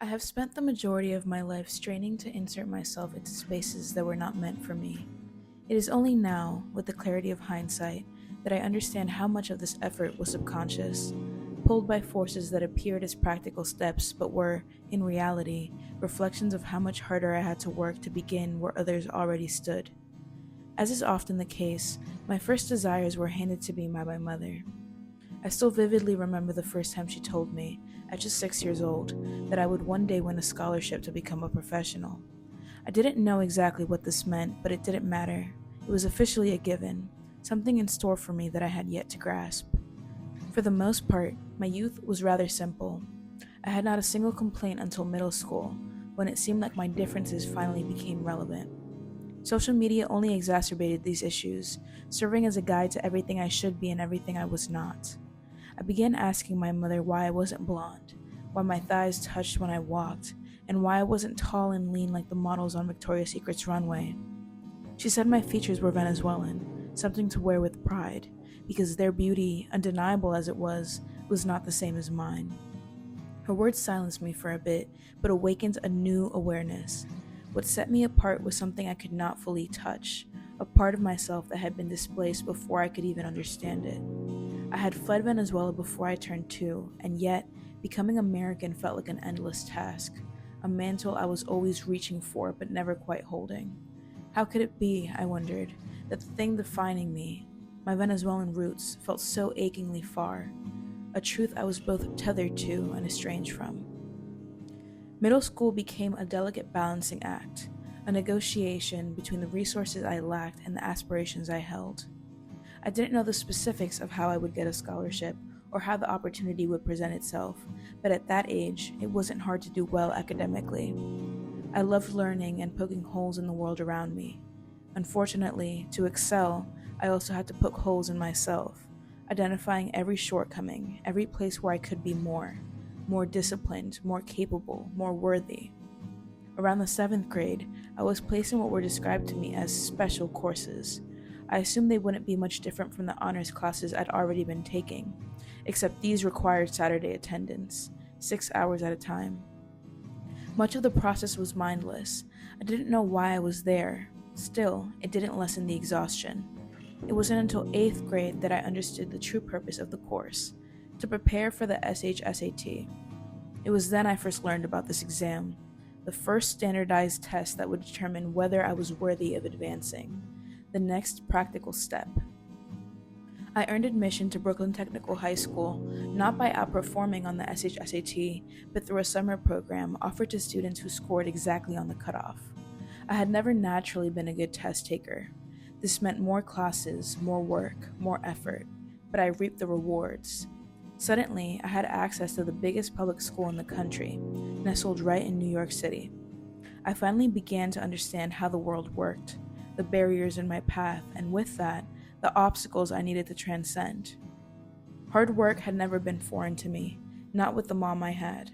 I have spent the majority of my life straining to insert myself into spaces that were not meant for me. It is only now, with the clarity of hindsight, that I understand how much of this effort was subconscious, pulled by forces that appeared as practical steps but were, in reality, reflections of how much harder I had to work to begin where others already stood. As is often the case, my first desires were handed to me by my mother. I still vividly remember the first time she told me, at just 6 years old, that I would one day win a scholarship to become a professional. I didn't know exactly what this meant, but it didn't matter. It was officially a given, something in store for me that I had yet to grasp. For the most part, my youth was rather simple. I had not a single complaint until middle school, when it seemed like my differences finally became relevant. Social media only exacerbated these issues, serving as a guide to everything I should be and everything I was not. I began asking my mother why I wasn't blonde, why my thighs touched when I walked, and why I wasn't tall and lean like the models on Victoria's Secret's runway. She said my features were Venezuelan, something to wear with pride, because their beauty, undeniable as it was not the same as mine. Her words silenced me for a bit, but awakened a new awareness. What set me apart was something I could not fully touch, a part of myself that had been displaced before I could even understand it. I had fled Venezuela before I turned 2, and yet, becoming American felt like an endless task, a mantle I was always reaching for but never quite holding. How could it be, I wondered, that the thing defining me, my Venezuelan roots, felt so achingly far, a truth I was both tethered to and estranged from? Middle school became a delicate balancing act, a negotiation between the resources I lacked and the aspirations I held. I didn't know the specifics of how I would get a scholarship or how the opportunity would present itself, but at that age, it wasn't hard to do well academically. I loved learning and poking holes in the world around me. Unfortunately, to excel, I also had to poke holes in myself, identifying every shortcoming, every place where I could be more disciplined, more capable, more worthy. Around the 7th grade, I was placed in what were described to me as special courses. I assumed they wouldn't be much different from the honors classes I'd already been taking, except these required Saturday attendance, 6 hours at a time. Much of the process was mindless. I didn't know why I was there. Still, it didn't lessen the exhaustion. It wasn't until 8th grade that I understood the true purpose of the course, to prepare for the SHSAT. It was then I first learned about this exam, the first standardized test that would determine whether I was worthy of advancing, the next practical step. I earned admission to Brooklyn Technical High School not by outperforming on the SHSAT, but through a summer program offered to students who scored exactly on the cutoff. I had never naturally been a good test taker. This meant more classes, more work, more effort, but I reaped the rewards. Suddenly, I had access to the biggest public school in the country, nestled right in New York City. I finally began to understand how the world worked, the barriers in my path, and with that, the obstacles I needed to transcend. Hard work had never been foreign to me, not with the mom I had.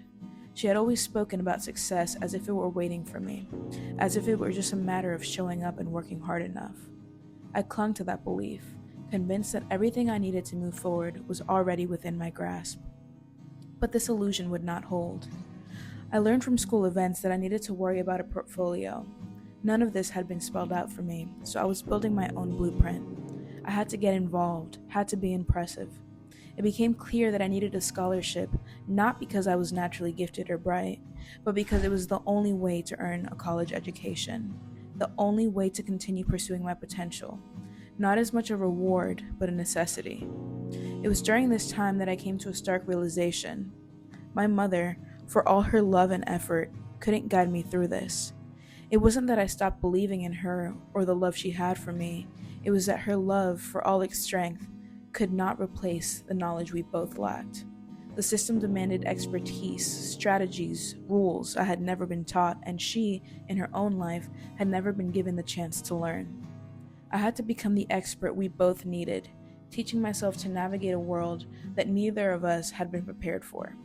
She had always spoken about success as if it were waiting for me, as if it were just a matter of showing up and working hard enough. I clung to that belief, convinced that everything I needed to move forward was already within my grasp. But this illusion would not hold. I learned from school events that I needed to worry about a portfolio. None of this had been spelled out for me, so I was building my own blueprint. I had to get involved, had to be impressive. It became clear that I needed a scholarship, not because I was naturally gifted or bright, but because it was the only way to earn a college education, the only way to continue pursuing my potential. Not as much a reward, but a necessity. It was during this time that I came to a stark realization. My mother, for all her love and effort, couldn't guide me through this. It wasn't that I stopped believing in her or the love she had for me. It was that her love, for all its strength, could not replace the knowledge we both lacked. The system demanded expertise, strategies, rules I had never been taught, and she, in her own life, had never been given the chance to learn. I had to become the expert we both needed, teaching myself to navigate a world that neither of us had been prepared for.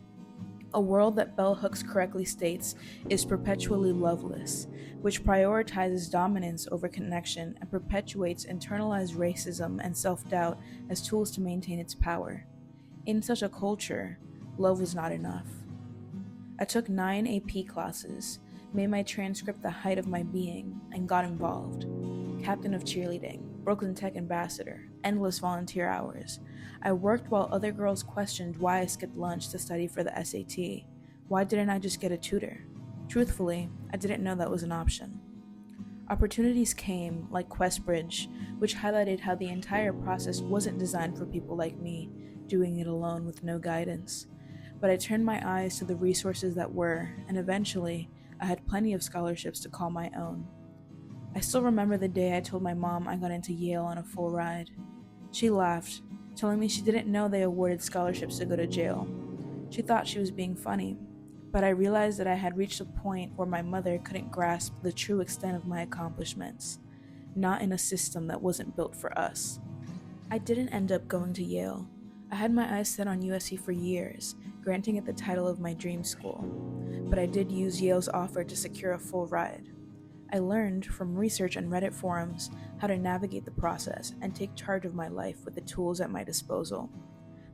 A world that Bell Hooks correctly states is perpetually loveless, which prioritizes dominance over connection and perpetuates internalized racism and self-doubt as tools to maintain its power. In such a culture, love was not enough. I took 9 AP classes, made my transcript the height of my being, and got involved. Captain of cheerleading, Brooklyn Tech ambassador, endless volunteer hours. I worked while other girls questioned why I skipped lunch to study for the SAT. Why didn't I just get a tutor? Truthfully, I didn't know that was an option. Opportunities came, like QuestBridge, which highlighted how the entire process wasn't designed for people like me, doing it alone with no guidance. But I turned my eyes to the resources that were, and eventually, I had plenty of scholarships to call my own. I still remember the day I told my mom I got into Yale on a full ride. She laughed, telling me she didn't know they awarded scholarships to go to jail. She thought she was being funny, but I realized that I had reached a point where my mother couldn't grasp the true extent of my accomplishments, not in a system that wasn't built for us. I didn't end up going to Yale. I had my eyes set on USC for years, granting it the title of my dream school, but I did use Yale's offer to secure a full ride. I learned from research and Reddit forums how to navigate the process and take charge of my life with the tools at my disposal.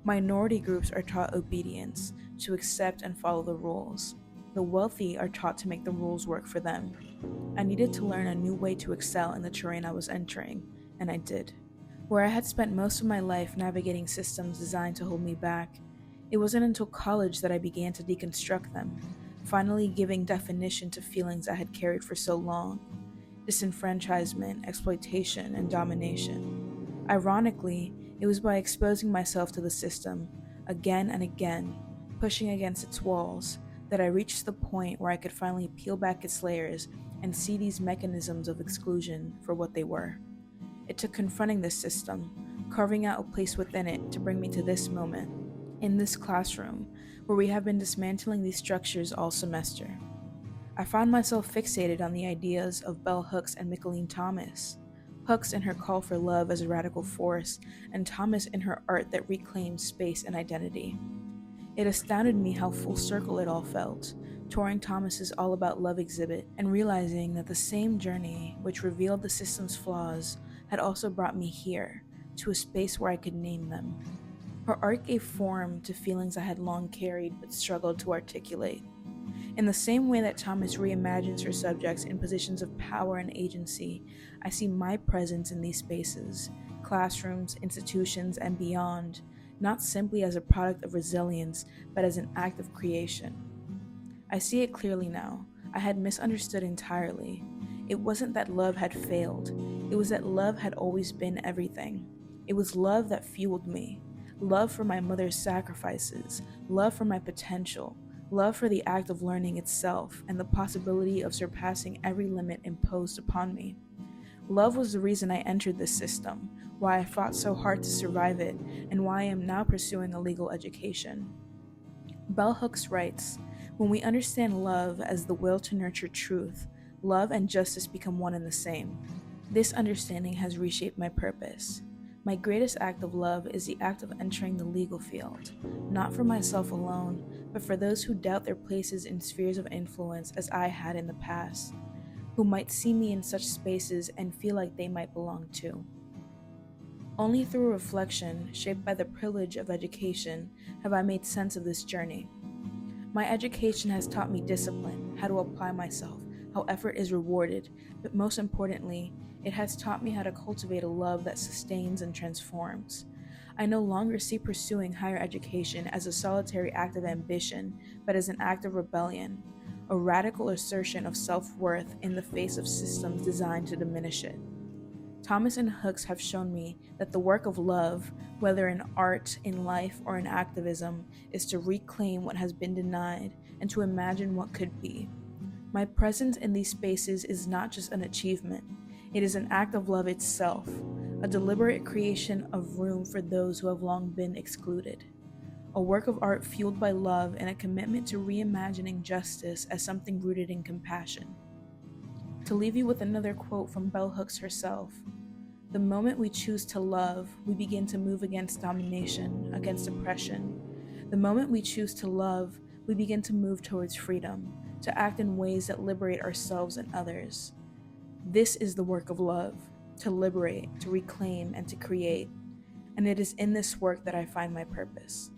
Minority groups are taught obedience, to accept and follow the rules. The wealthy are taught to make the rules work for them. I needed to learn a new way to excel in the terrain I was entering, and I did. Where I had spent most of my life navigating systems designed to hold me back, it wasn't until college that I began to deconstruct them, finally giving definition to feelings I had carried for so long: disenfranchisement, exploitation, and domination. Ironically, it was by exposing myself to the system, again and again, pushing against its walls, that I reached the point where I could finally peel back its layers and see these mechanisms of exclusion for what they were. It took confronting this system, carving out a place within it to bring me to this moment, in this classroom, where we have been dismantling these structures all semester. I found myself fixated on the ideas of Bell Hooks and Mickalene Thomas. Hooks in her call for love as a radical force, and Thomas in her art that reclaims space and identity. It astounded me how full circle it all felt, touring Thomas's All About Love exhibit and realizing that the same journey which revealed the system's flaws had also brought me here, to a space where I could name them. Her art gave form to feelings I had long carried but struggled to articulate. In the same way that Thomas reimagines her subjects in positions of power and agency, I see my presence in these spaces, classrooms, institutions, and beyond, not simply as a product of resilience, but as an act of creation. I see it clearly now. I had misunderstood entirely. It wasn't that love had failed. It was that love had always been everything. It was love that fueled me. Love for my mother's sacrifices, love for my potential, love for the act of learning itself and the possibility of surpassing every limit imposed upon me. Love was the reason I entered this system, why I fought so hard to survive it, and why I am now pursuing a legal education. Bell Hooks writes, "When we understand love as the will to nurture truth, love and justice become one and the same. This understanding has reshaped my purpose. My greatest act of love is the act of entering the legal field, not for myself alone, but for those who doubt their places in spheres of influence as I had in the past, who might see me in such spaces and feel like they might belong too." Only through reflection, shaped by the privilege of education, have I made sense of this journey. My education has taught me discipline, how to apply myself, how effort is rewarded, but most importantly, it has taught me how to cultivate a love that sustains and transforms. I no longer see pursuing higher education as a solitary act of ambition, but as an act of rebellion, a radical assertion of self-worth in the face of systems designed to diminish it. Thomas and Hooks have shown me that the work of love, whether in art, in life, or in activism, is to reclaim what has been denied and to imagine what could be. My presence in these spaces is not just an achievement, it is an act of love itself, a deliberate creation of room for those who have long been excluded. A work of art fueled by love and a commitment to reimagining justice as something rooted in compassion. To leave you with another quote from Bell Hooks herself, "The moment we choose to love, we begin to move against domination, against oppression. The moment we choose to love, we begin to move towards freedom, to act in ways that liberate ourselves and others. This is the work of love, to liberate, to reclaim, and to create. And it is in this work that I find my purpose."